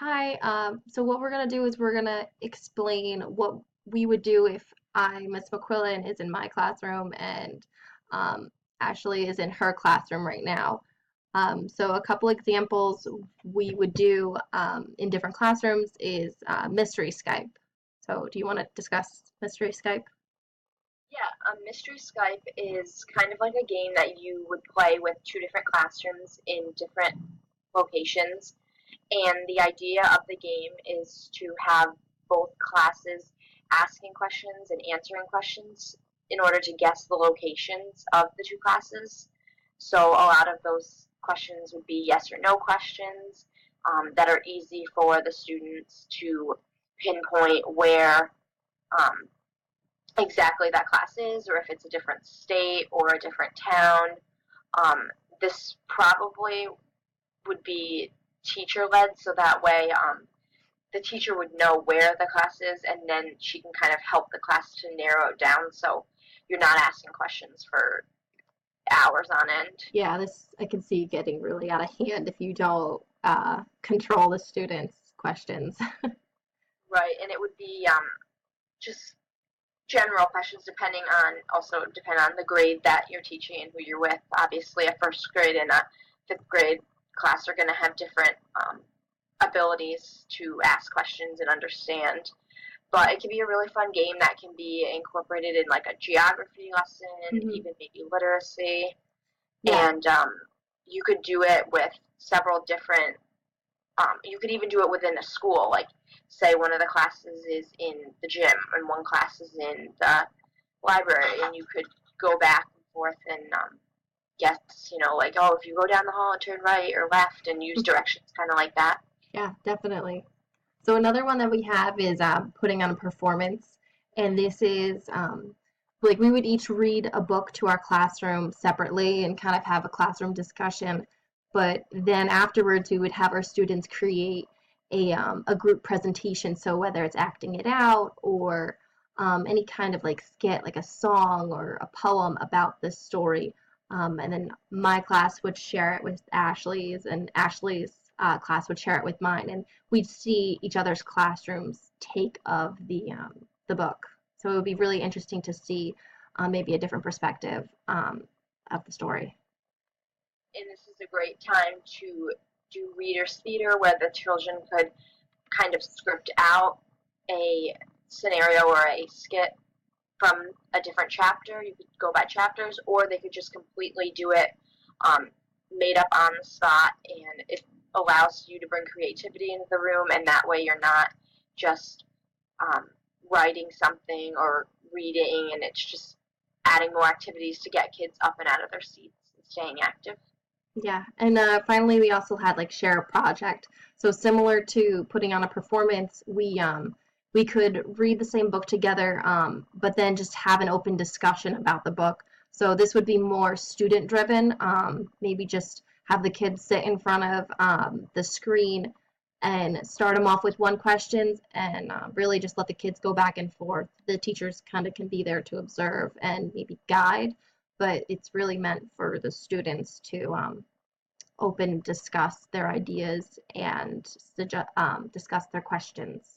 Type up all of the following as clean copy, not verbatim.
Hi, so what we're going to do is we're going to explain what we would do if Miss McQuillan is in my classroom and um, Ashley is in her classroom right now. So a couple examples we would do in different classrooms is mystery Skype. So do you want to discuss mystery Skype? Yeah, Mystery Skype is kind of like a game that you would play with two different classrooms in different locations. And the idea of the game is to have both classes asking questions and answering questions in order to guess the locations of the two classes. So a lot of those questions would be yes or no questions that are easy for the students to pinpoint where um, exactly that class is, or if it's a different state or a different town. Um, this probably would be teacher led, so that way the teacher would know where the class is, and then she can kind of help the class to narrow it down so you're not asking questions for hours on end. Yeah, this I can see getting really out of hand if you don't control the students' questions. Right, and it would be just general questions depend on the grade that you're teaching and who you're with. Obviously, a first grade and a fifth grade class are going to have different abilities to ask questions and understand. But it can be a really fun game that can be incorporated in like a geography lesson, Hmm. even maybe literacy, Yeah. and you could do it with several different you could even do it within a school. Like, say one of the classes is in the gym and one class is in the library, and you could go back and forth and guess, like, oh, if you go down the hall and turn right or left and use directions, kind of like that. Yeah, definitely. So another one that we have is putting on a performance, and this is like we would each read a book to our classroom separately and kind of have a classroom discussion, but then afterwards we would have our students create a group presentation. So whether it's acting it out or any kind of like skit, like a song or a poem about this story. And then my class would share it with Ashley's, and Ashley's class would share it with mine. And we'd see each other's classrooms take of the book. So it would be really interesting to see maybe a different perspective of the story. And this is a great time to do readers theater where the children could kind of script out a scenario or a skit from a different chapter. You could go by chapters, or they could just completely do it um, made up on the spot, and it allows you to bring creativity into the room, and that way you're not just um, writing something or reading, and it's just adding more activities to get kids up and out of their seats and staying active. Yeah, and finally we also had like share a project. So similar to putting on a performance, we could read the same book together, but then just have an open discussion about the book. So this would be more student driven. Maybe just have the kids sit in front of the screen and start them off with one question, and really just let the kids go back and forth. The teachers kind of can be there to observe and maybe guide, but it's really meant for the students to open discuss their ideas and discuss their questions.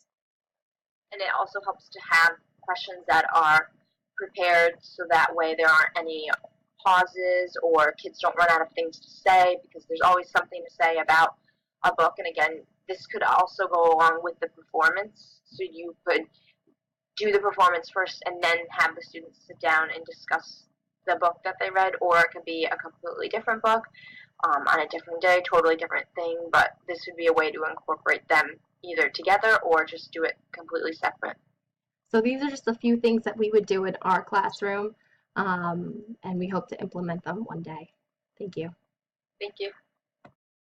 And it also helps to have questions that are prepared so that way there aren't any pauses or kids don't run out of things to say, because there's always something to say about a book. And again, this could also go along with the performance. So you could do the performance first and then have the students sit down and discuss the book that they read, or it could be a completely different book on a different day, totally different thing, but this would be a way to incorporate them either together or just do it completely separate. So these are just a few things that we would do in our classroom, and we hope to implement them one day. Thank you. Thank you.